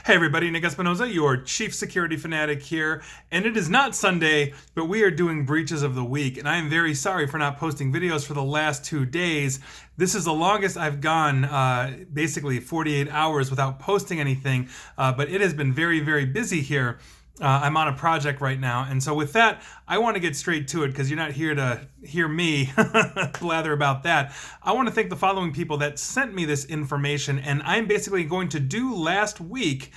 Hey everybody, Nick Espinoza, your chief security fanatic here, and it is not Sunday, but we are doing breaches of the week, and I am very sorry for not posting videos for the last 2 days. This is the longest I've gone, basically 48 hours without posting anything, but it has been very, very busy here. I'm on a project right now, and so with that, I want to get straight to it because you're not here to hear me blather about that. I want to thank the following people that sent me this information, and I'm basically going to do last week,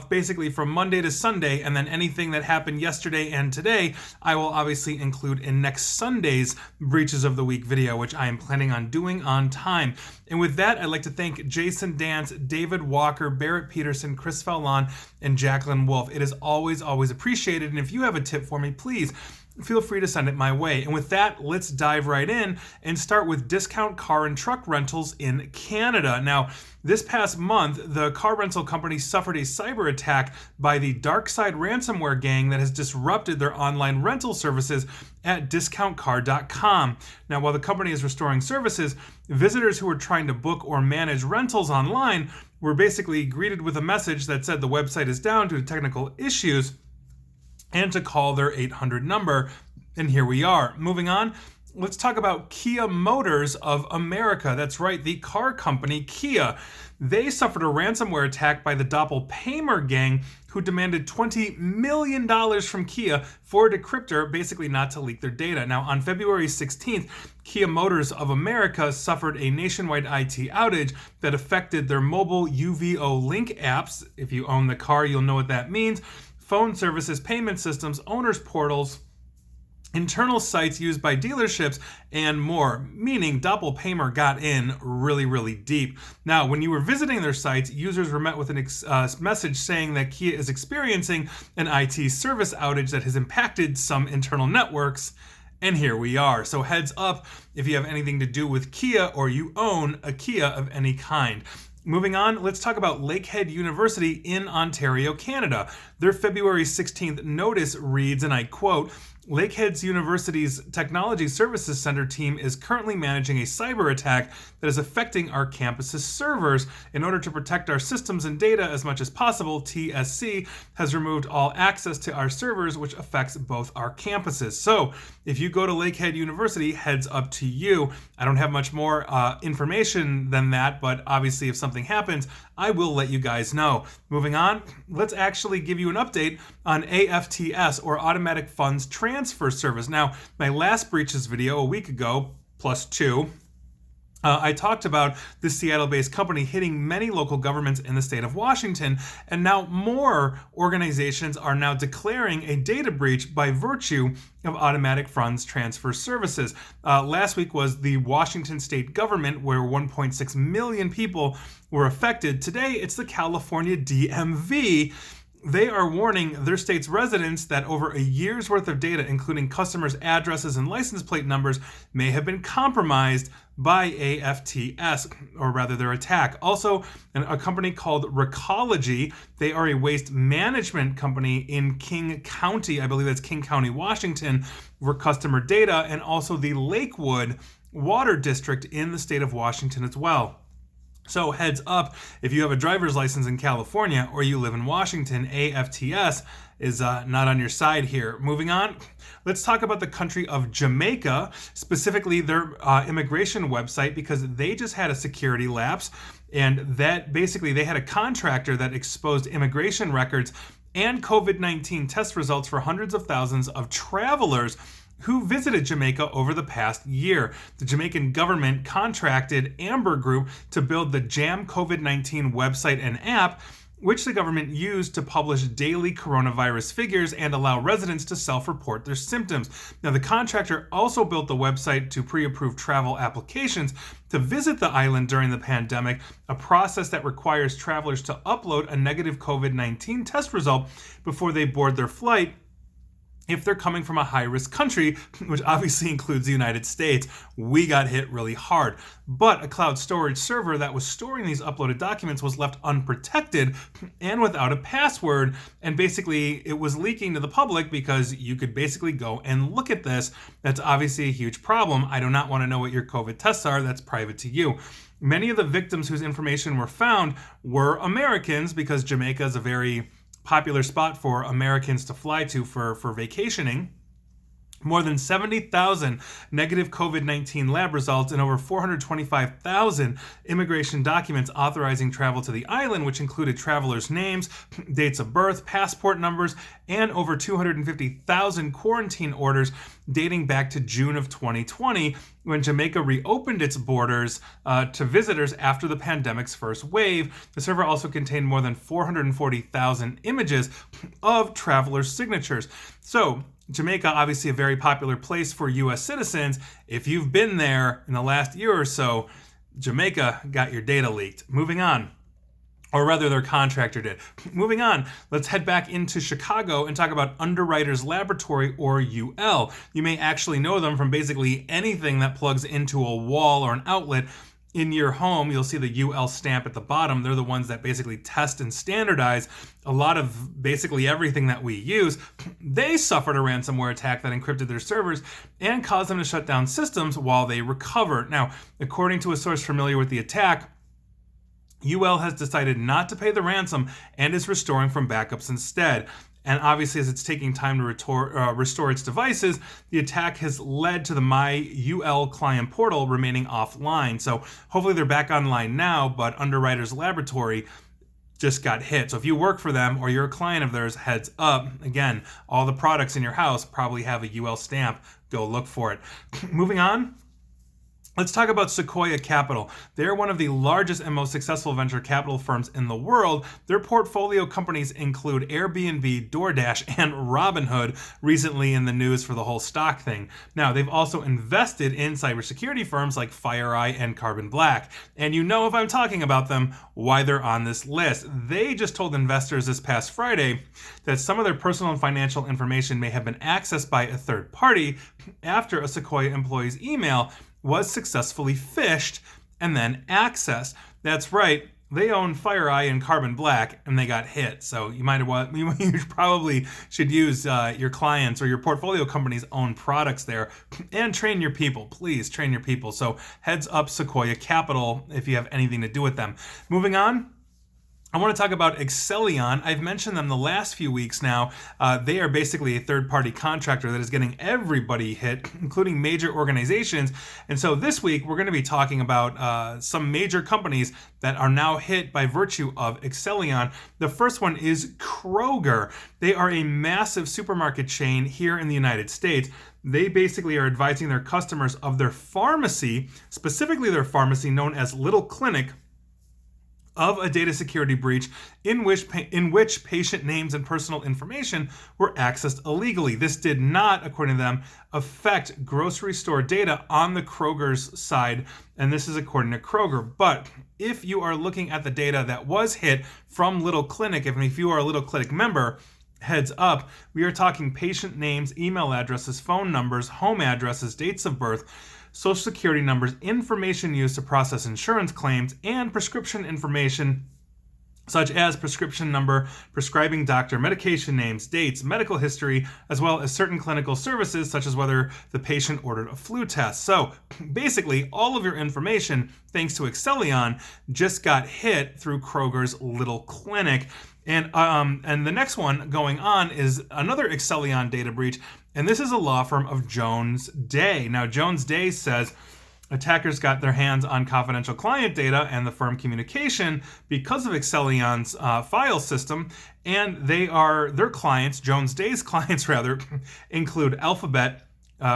basically from Monday to Sunday, and then anything that happened yesterday and today, I will obviously include in next Sunday's Breaches of the Week video, which I am planning on doing on time. And with that, I'd like to thank Jason Dance, David Walker, Barrett Peterson, Chris Fallon, and Jacqueline Wolf. It is always appreciated, and if you have a tip for me, please feel free to send it my way. And with that, let's dive right in and start with discount car and truck rentals in Canada. Now, this past month, the car rental company suffered a cyber attack by the Darkside ransomware gang that has disrupted their online rental services at discountcar.com. Now, while the company is restoring services, visitors who were trying to book or manage rentals online were basically greeted with a message that said the website is down due to technical issues and to call their 800 number. And here we are. Moving on, let's talk about Kia Motors of America. That's right, the car company Kia. They suffered a ransomware attack by the Doppelpaymer gang who demanded $20 million from Kia for a decryptor, basically not to leak their data. Now, on February 16th, Kia Motors of America suffered a nationwide IT outage that affected their mobile UVO link apps. If you own the car, you'll know what that means. Phone services, payment systems, owners' portals, internal sites used by dealerships, and more, meaning Doppelpaymer got in really deep. Now, when you were visiting their sites, users were met with a message saying that Kia is experiencing an IT service outage that has impacted some internal networks. And here we are. So heads up if you have anything to do with Kia or you own a Kia of any kind. Moving on, let's talk about Lakehead University in Ontario, Canada. Their February 16th notice reads, and I quote, Lakehead University's Technology Services Center team is currently managing a cyber attack that is affecting our campus's servers. In order to protect our systems and data as much as possible, TSC has removed all access to our servers, which affects both our campuses. So if you go to Lakehead University, heads up to you. I don't have much more information than that, but obviously if something happens, I will let you guys know. Moving on, let's actually give you an update on AFTS, or Automatic Funds Transfer Service. Now, my last breaches video a week ago, +2, I talked about the Seattle-based company hitting many local governments in the state of Washington, and now more organizations are now declaring a data breach by virtue of automatic funds transfer services. Last week was the Washington state government, where 1.6 million people were affected. Today, it's the California DMV. They are warning their state's residents that over a year's worth of data, including customers' addresses and license plate numbers, may have been compromised by AFTS, or rather their attack. Also, a company called Recology, they are a waste management company in King County, I believe that's King County, Washington, where customer data, and also the Lakewood Water District in the state of Washington as well. So heads up, if you have a driver's license in California or you live in Washington, AFTS is not on your side here. Moving on, let's talk about the country of Jamaica, specifically their immigration website, because they just had a security lapse, and that basically they had a contractor that exposed immigration records and COVID-19 test results for hundreds of thousands of travelers who visited Jamaica over the past year. The Jamaican government contracted Amber Group to build the Jam COVID-19 website and app, which the government used to publish daily coronavirus figures and allow residents to self-report their symptoms. Now, the contractor also built the website to pre-approve travel applications to visit the island during the pandemic, a process that requires travelers to upload a negative COVID-19 test result before they board their flight if they're coming from a high-risk country, which obviously includes the United States. We got hit really hard. But a cloud storage server that was storing these uploaded documents was left unprotected and without a password, and basically it was leaking to the public because you could basically go and look at this. That's obviously a huge problem. I do not want to know what your COVID tests are. That's private to you. Many of the victims whose information were found were Americans, because Jamaica is a very popular spot for Americans to fly to for vacationing. More than 70,000 negative COVID-19 lab results and over 425,000 immigration documents authorizing travel to the island, which included travelers' names, dates of birth, passport numbers, and over 250,000 quarantine orders dating back to June of 2020, when Jamaica reopened its borders to visitors after the pandemic's first wave. The server also contained more than 440,000 images of travelers' signatures. So, Jamaica, obviously a very popular place for U.S. citizens. If you've been there in the last year or so, Jamaica got your data leaked. Moving on. Or rather, their contractor did. Moving on, let's head back into Chicago and talk about Underwriters Laboratory, or UL. You may actually know them from basically anything that plugs into a wall or an outlet in your home. You'll see the UL stamp at the bottom. They're the ones that basically test and standardize a lot of basically everything that we use. They suffered a ransomware attack that encrypted their servers and caused them to shut down systems while they recovered. Now, according to a source familiar with the attack, UL has decided not to pay the ransom and is restoring from backups instead. And obviously, as it's taking time to restore its devices, the attack has led to the My UL client portal remaining offline. So hopefully they're back online now, but Underwriters Laboratory just got hit. So if you work for them or you're a client of theirs, heads up. Again, all the products in your house probably have a UL stamp. Go look for it. Moving on. Let's talk about Sequoia Capital. They're one of the largest and most successful venture capital firms in the world. Their portfolio companies include Airbnb, DoorDash, and Robinhood, recently in the news for the whole stock thing. Now, they've also invested in cybersecurity firms like FireEye and Carbon Black. And you know, if I'm talking about them, why they're on this list. They just told investors this past Friday that some of their personal and financial information may have been accessed by a third party after a Sequoia employee's email was successfully phished and then accessed. That's right, they own FireEye and Carbon Black, and they got hit. So you probably should use your clients or your portfolio company's own products there, and train your people. Please train your people. So heads up, Sequoia Capital, if you have anything to do with them. Moving on. I want to talk about Excellion. I've mentioned them the last few weeks now. They are basically a third-party contractor that is getting everybody hit, including major organizations. And so this week, we're going to be talking about some major companies that are now hit by virtue of Excellion. The first one is Kroger. They are a massive supermarket chain here in the United States. They basically are advising their customers of their pharmacy, specifically their pharmacy known as Little Clinic, of a data security breach in which patient names and personal information were accessed illegally. This did not, according to them, affect grocery store data on the Kroger's side, and this is according to Kroger. But if you are looking at the data that was hit from Little Clinic, if you are a Little Clinic member, heads up, we are talking patient names, email addresses, phone numbers, home addresses, dates of birth, social security numbers, information used to process insurance claims, and prescription information such as prescription number, prescribing doctor, medication names, dates, medical history, as well as certain clinical services such as whether the patient ordered a flu test. So basically, all of your information, thanks to Excellion, just got hit through Kroger's Little Clinic. And the next one going on is another Excellion data breach, and this is a law firm of Jones Day. Now, Jones Day says attackers got their hands on confidential client data and the firm communication because of Excellion's file system, and their clients, Jones Day's clients rather, include Alphabet,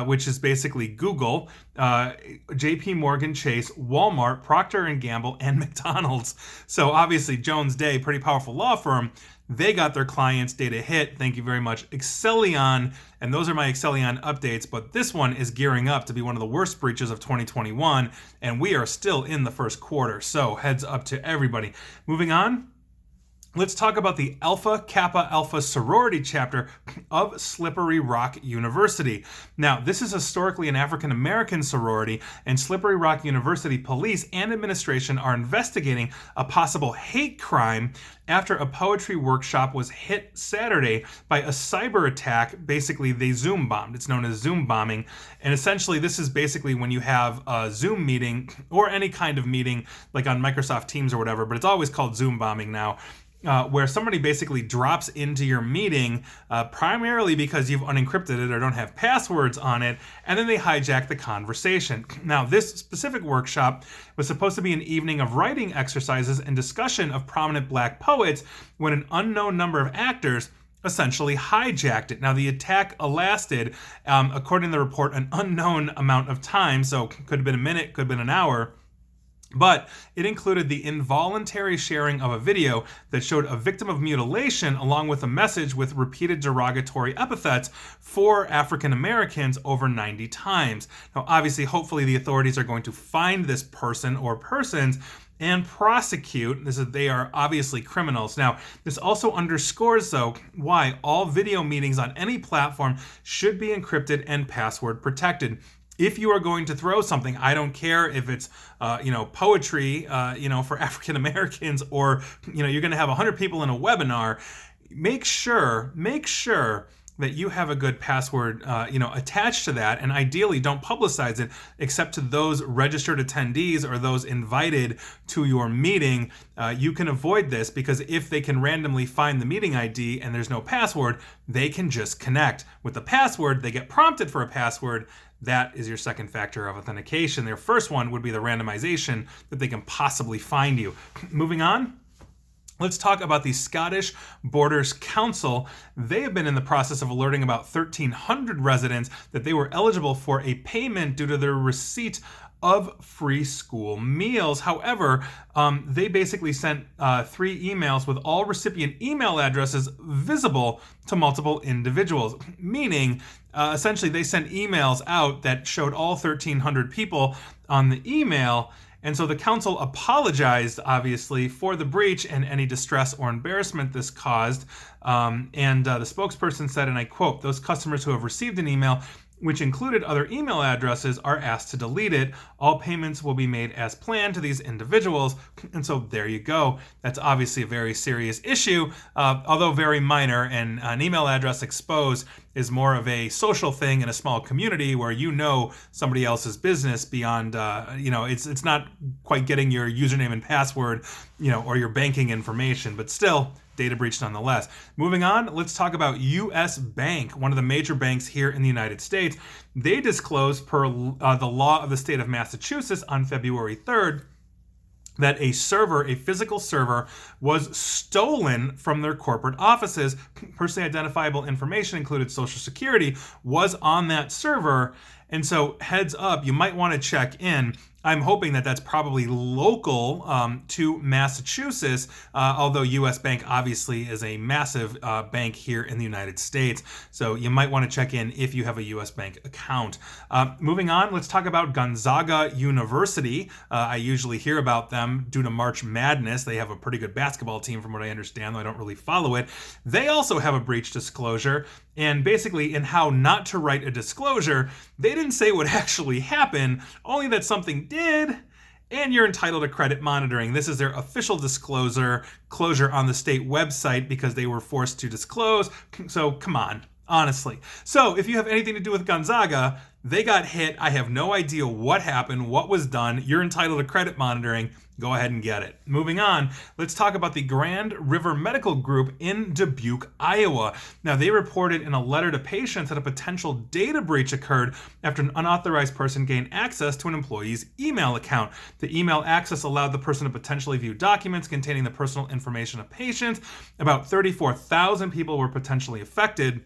which is basically Google, JP Morgan Chase, Walmart, Procter & Gamble, and McDonald's. So obviously Jones Day, pretty powerful law firm, they got their clients' data hit. Thank you very much, Excellion. And those are my Excellion updates, but this one is gearing up to be one of the worst breaches of 2021, and we are still in the first quarter. So heads up to everybody. Moving on. Let's talk about the Alpha Kappa Alpha Sorority chapter of Slippery Rock University. Now, this is historically an African American sorority, and Slippery Rock University police and administration are investigating a possible hate crime after a poetry workshop was hit Saturday by a cyber attack. Basically, they Zoom bombed. It's known as Zoom bombing. And essentially, this is basically when you have a Zoom meeting or any kind of meeting, like on Microsoft Teams or whatever, but it's always called Zoom bombing now. Where somebody basically drops into your meeting primarily because you've unencrypted it or don't have passwords on it, and then they hijack the conversation. Now, this specific workshop was supposed to be an evening of writing exercises and discussion of prominent Black poets when an unknown number of actors essentially hijacked it. Now, the attack lasted, according to the report, an unknown amount of time, so could have been a minute, could have been an hour. But it included the involuntary sharing of a video that showed a victim of mutilation along with a message with repeated derogatory epithets for African Americans over 90 times. Now, obviously, hopefully the authorities are going to find this person or persons and prosecute. They are obviously criminals. Now, this also underscores, though, why all video meetings on any platform should be encrypted and password protected. If you are going to throw something, I don't care if it's, poetry, for African Americans, or, you're going to have 100 people in a webinar, make sure that you have a good password, attached to that, and ideally don't publicize it except to those registered attendees or those invited to your meeting. You can avoid this because if they can randomly find the meeting ID and there's no password, they can just connect. With the password, they get prompted for a password. That is your second factor of authentication. Their first one would be the randomization that they can possibly find you. Moving on. Let's talk about the Scottish Borders Council. They have been in the process of alerting about 1,300 residents that they were eligible for a payment due to their receipt of free school meals. However, they basically sent 3 emails with all recipient email addresses visible to multiple individuals, meaning essentially they sent emails out that showed all 1,300 people on the email. And so the council apologized, obviously, for the breach and any distress or embarrassment this caused. And the spokesperson said, and I quote, "Those customers who have received an email which included other email addresses are asked to delete it. All payments will be made as planned to these individuals." And so there you go. That's obviously a very serious issue, although very minor. And an email address exposed is more of a social thing in a small community where somebody else's business beyond, it's not quite getting your username and password, or your banking information, but still, data breach nonetheless. Moving on, let's talk about U.S. Bank, one of the major banks here in the United States. They disclosed per the law of the state of Massachusetts on February 3rd that a physical server, was stolen from their corporate offices. Personally identifiable information, included Social Security, was on that server. And so heads up, you might want to check in. I'm hoping that that's probably local to Massachusetts, although U.S. Bank obviously is a massive bank here in the United States. So you might want to check in if you have a U.S. Bank account. Moving on, let's talk about Gonzaga University. I usually hear about them due to March Madness. They have a pretty good basketball team from what I understand, though I don't really follow it. They also have a breach disclosure. And basically, in how not to write a disclosure, they didn't say what actually happened, only that something did, and you're entitled to credit monitoring. This is their official disclosure on the state website because they were forced to disclose. So come on, honestly. So if you have anything to do with Gonzaga, they got hit. I have no idea what happened, what was done. You're entitled to credit monitoring. Go ahead and get it. Moving on, let's talk about the Grand River Medical Group in Dubuque, Iowa. Now, they reported in a letter to patients that a potential data breach occurred after an unauthorized person gained access to an employee's email account. The email access allowed the person to potentially view documents containing the personal information of patients. About 34,000 people were potentially affected.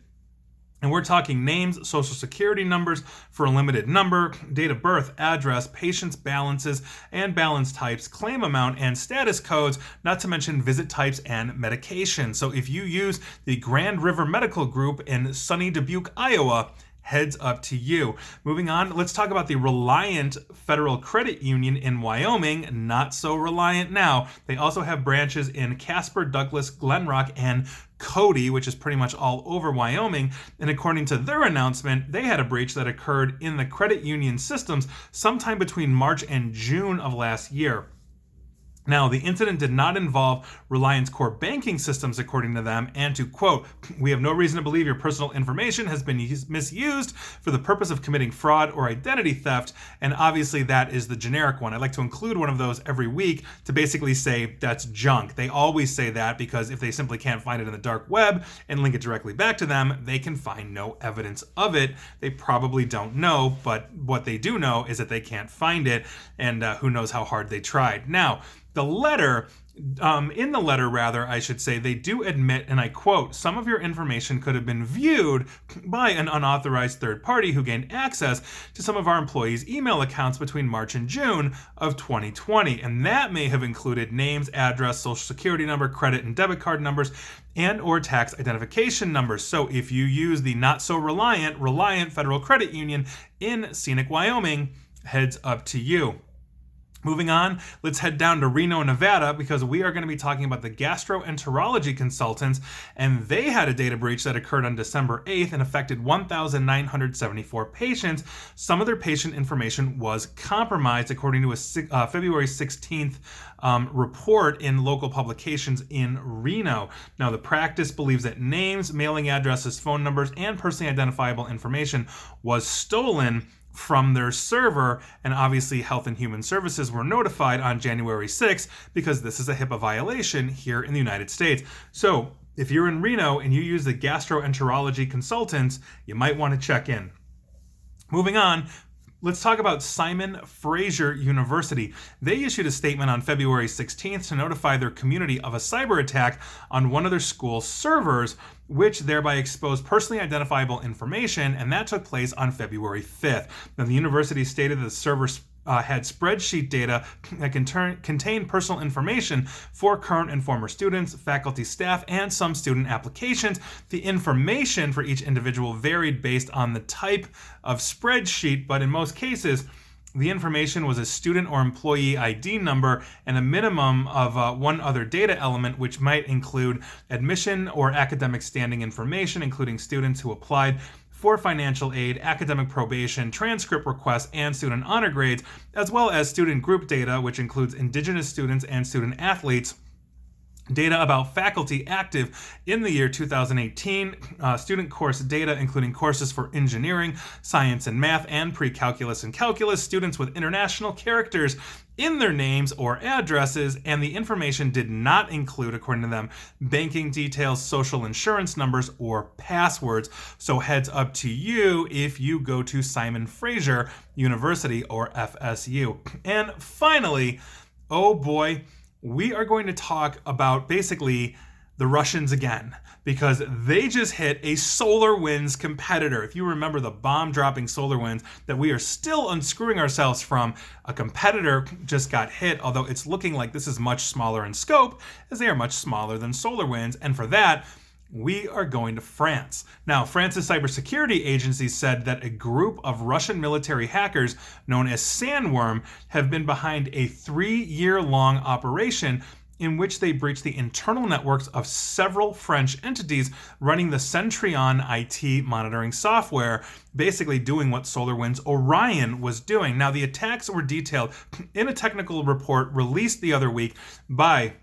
And we're talking names, social security numbers for a limited number, date of birth, address, patient's balances and balance types, claim amount, and status codes, not to mention visit types and medication. So if you use the Grand River Medical Group in sunny Dubuque, Iowa, Heads up to you. Moving on, let's talk about the Reliant Federal Credit Union in Wyoming. Not so reliant now. They also have branches in Casper, Douglas, Glenrock, and Cody, which is pretty much all over Wyoming. And according to their announcement, they had a breach that occurred in the credit union systems sometime between March and June of last year. Now, the incident did not involve Reliant's core banking systems, according to them, and to quote, "We have no reason to believe your personal information has been misused for the purpose of committing fraud or identity theft," and obviously that is the generic one. I like to include one of those every week to basically say that's junk. They always say that because if they simply can't find it in the dark web and link it directly back to them, they can find no evidence of it. They probably don't know, but what they do know is that they can't find it, and who knows how hard they tried. Now, in the letter, I should say, they do admit, and I quote, "Some of your information could have been viewed by an unauthorized third party who gained access to some of our employees' email accounts between March and June of 2020. And that may have included names, address, social security number, credit and debit card numbers, and or tax identification numbers." So if you use the not so Reliant Federal Credit Union in scenic Wyoming, heads up to you. Moving on, let's head down to Reno, Nevada, because we are going to be talking about the Gastroenterology Consultants, and they had a data breach that occurred on December 8th and affected 1,974 patients. Some of their patient information was compromised, according to a February 16th report in local publications in Reno. Now, the practice believes that names, mailing addresses, phone numbers, and personally identifiable information was stolen from their server, and obviously Health and Human Services were notified on January 6th because this is a HIPAA violation here in the United States. So if you're in Reno and you use the Gastroenterology Consultants, you might want to check in. Moving on, let's talk about Simon Fraser University. They issued a statement on February 16th to notify their community of a cyber attack on one of their school servers, which thereby exposed personally identifiable information, and that took place on February 5th. Now, the university stated that the server had spreadsheet data that contained personal information for current and former students, faculty, staff, and some student applications. The information for each individual varied based on the type of spreadsheet, but in most cases, the information was a student or employee ID number and a minimum of one other data element, which might include admission or academic standing information, including students who applied for financial aid, academic probation, transcript requests, and student honor grades, as well as student group data, which includes Indigenous students and student athletes. Data about faculty active in the year 2018, student course data including courses for engineering, science and math, and pre-calculus and calculus, students with international characters in their names or addresses, and the information did not include, according to them, banking details, social insurance numbers, or passwords. So heads up to you if you go to Simon Fraser University or FSU. And finally, oh boy, we are going to talk about basically the Russians again, because they just hit a SolarWinds competitor. If you remember the bomb-dropping SolarWinds that we are still unscrewing ourselves from, a competitor just got hit, although it's looking like this is much smaller in scope, as they are much smaller than SolarWinds, and for that, we are going to France. Now, France's cybersecurity agency said that a group of Russian military hackers known as Sandworm have been behind a 3-year-long operation in which they breached the internal networks of several French entities running the Centrion IT monitoring software, basically doing what SolarWinds Orion was doing. Now, the attacks were detailed in a technical report released the other week by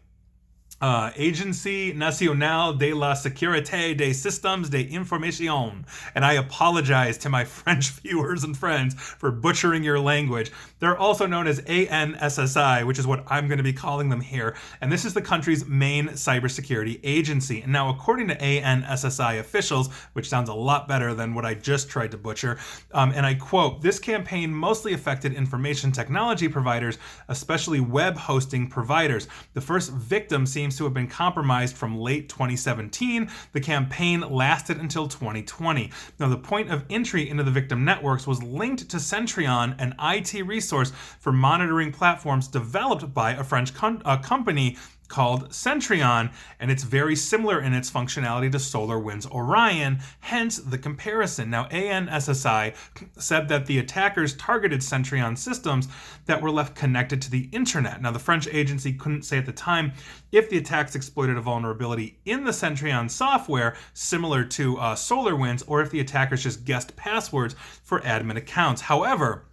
Agencia Nacional de la Sécurité des Systèmes d'Information. And I apologize to my French viewers and friends for butchering your language. They're also known as ANSSI, which is what I'm going to be calling them here. And this is the country's main cybersecurity agency. And now, according to ANSSI officials, which sounds a lot better than what I just tried to butcher, and I quote, "This campaign mostly affected information technology providers, especially web hosting providers. The first victim seems to have been compromised from late 2017. The campaign lasted until 2020. Now, the point of entry into the victim networks was linked to Centrion, an IT resource for monitoring platforms developed by a French company called Centrion, and it's very similar in its functionality to SolarWinds Orion, hence the comparison. Now, ANSSI said that the attackers targeted Centrion systems that were left connected to the internet. Now, the French agency couldn't say at the time if the attacks exploited a vulnerability in the Centrion software, similar to SolarWinds, or if the attackers just guessed passwords for admin accounts. However,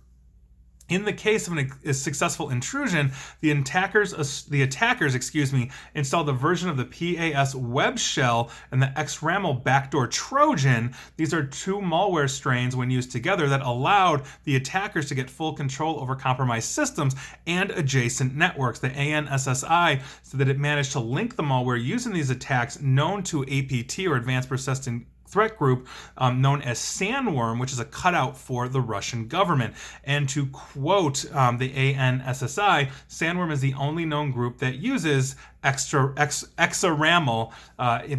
in the case of a successful intrusion, the attackers, installed a version of the PAS web shell and the XRAML backdoor Trojan. These are two malware strains when used together that allowed the attackers to get full control over compromised systems and adjacent networks. The ANSSI said that it managed to link the malware used in these attacks known to APT, or Advanced Persistent Threat Group, known as Sandworm, which is a cutout for the Russian government. And to quote the ANSSI, Sandworm is the only known group that uses XRAML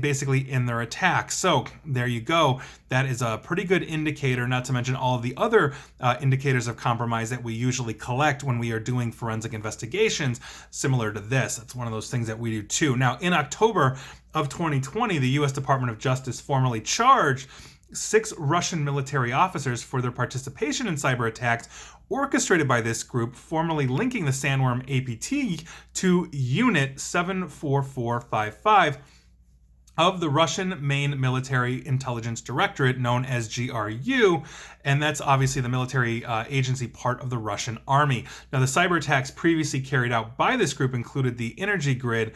basically in their attacks. So there you go. That is a pretty good indicator, not to mention all of the other indicators of compromise that we usually collect when we are doing forensic investigations similar to this. That's one of those things that we do too. Now, in October of 2020, the U.S. Department of Justice formally charged 6 Russian military officers for their participation in cyber attacks orchestrated by this group, formally linking the Sandworm APT to Unit 74455 of the Russian Main Military Intelligence Directorate, known as GRU, and that's obviously the military agency part of the Russian army. Now, the cyber attacks previously carried out by this group included the energy grid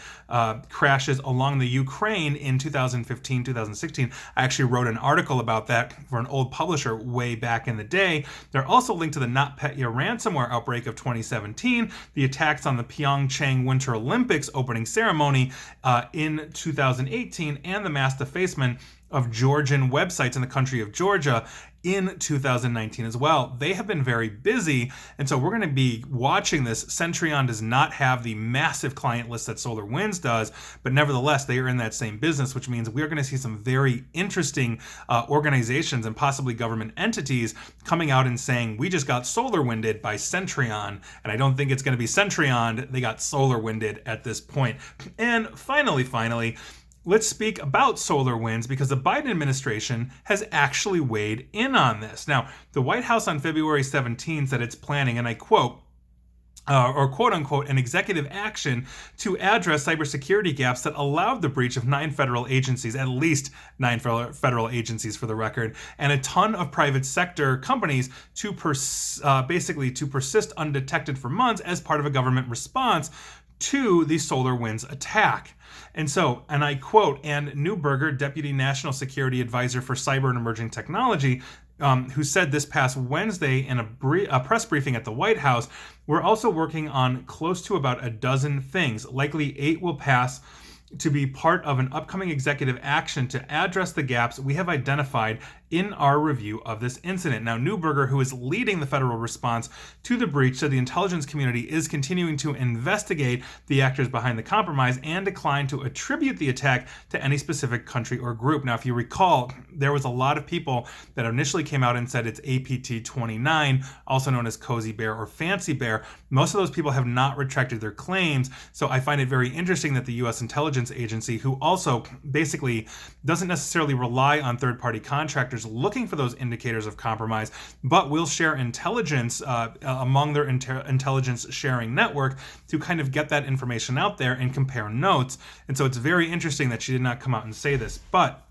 crashes along the Ukraine in 2015, 2016. I actually wrote an article about that for an old publisher way back in the day. They're also linked to the NotPetya ransomware outbreak of 2017, the attacks on the Pyeongchang Winter Olympics opening ceremony in 2018, and the mass defacement of Georgian websites in the country of Georgia in 2019 as well. They have been very busy, and so we're going to be watching this. Centrion does not have the massive client list that SolarWinds does, but nevertheless, they are in that same business, which means we're going to see some very interesting organizations and possibly government entities coming out and saying, we just got SolarWinded by Centrion, and I don't think it's going to be Centrion. They got SolarWinded at this point. And finally, let's speak about SolarWinds, because the Biden administration has actually weighed in on this. Now, the White House on February 17 said it's planning, and I quote, or quote unquote, an executive action to address cybersecurity gaps that allowed the breach of 9 federal agencies, at least 9 federal agencies for the record, and a ton of private sector companies to basically to persist undetected for months as part of a government response to the SolarWinds attack. And I quote, Ann Neuberger, Deputy National Security Advisor for Cyber and Emerging Technology, who said this past Wednesday in a press briefing at the White House, we're also working on close to about a dozen things. Likely 8 will pass to be part of an upcoming executive action to address the gaps we have identified in our review of this incident. Now, Neuberger, who is leading the federal response to the breach, said the intelligence community is continuing to investigate the actors behind the compromise and declined to attribute the attack to any specific country or group. Now, if you recall, there was a lot of people that initially came out and said it's APT-29, also known as Cozy Bear or Fancy Bear. Most of those people have not retracted their claims, so I find it very interesting that the U.S. intelligence agency, who also basically doesn't necessarily rely on third-party contractors looking for those indicators of compromise, but will share intelligence among their intelligence sharing network to kind of get that information out there and compare notes. And so it's very interesting that she did not come out and say this, but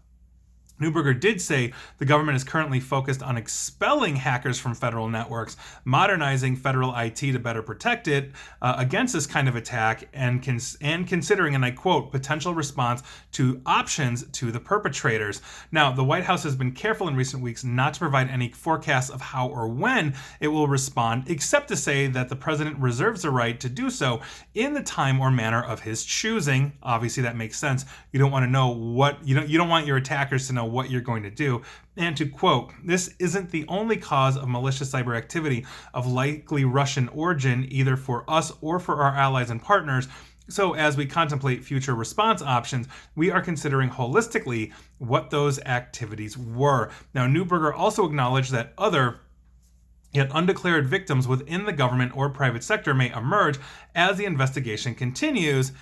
Neuberger did say the government is currently focused on expelling hackers from federal networks, modernizing federal IT to better protect it against this kind of attack, and considering, and I quote, potential response to options to the perpetrators. Now, the White House has been careful in recent weeks not to provide any forecasts of how or when it will respond, except to say that the president reserves the right to do so in the time or manner of his choosing. Obviously, that makes sense. You don't want to know what you don't want your attackers to know what you're going to do. And to quote, this isn't the only cause of malicious cyber activity of likely Russian origin, either for us or for our allies and partners. So as we contemplate future response options, we are considering holistically what those activities were. Now, Neuberger also acknowledged that other yet undeclared victims within the government or private sector may emerge as the investigation continues.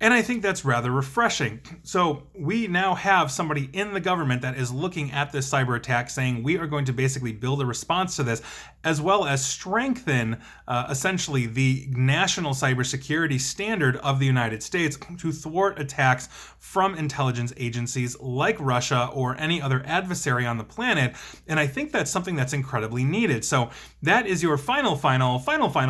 And I think that's rather refreshing. So we now have somebody in the government that is looking at this cyber attack saying we are going to basically build a response to this, as well as strengthen essentially the national cybersecurity standard of the United States to thwart attacks from intelligence agencies like Russia or any other adversary on the planet. And I think that's something that's incredibly needed. So that is your final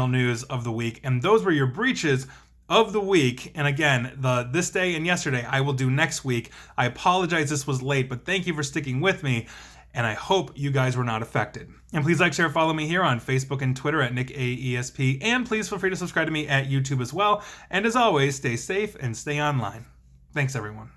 news of the week. And those were your breaches of the week. And again, this day and yesterday I will do next week. I apologize this was late, but thank you for sticking with me, and I hope you guys were not affected. And please like, share, follow me here on Facebook and Twitter at NickAESP, and please feel free to subscribe to me at YouTube as well. And as always, stay safe and stay online. Thanks, everyone.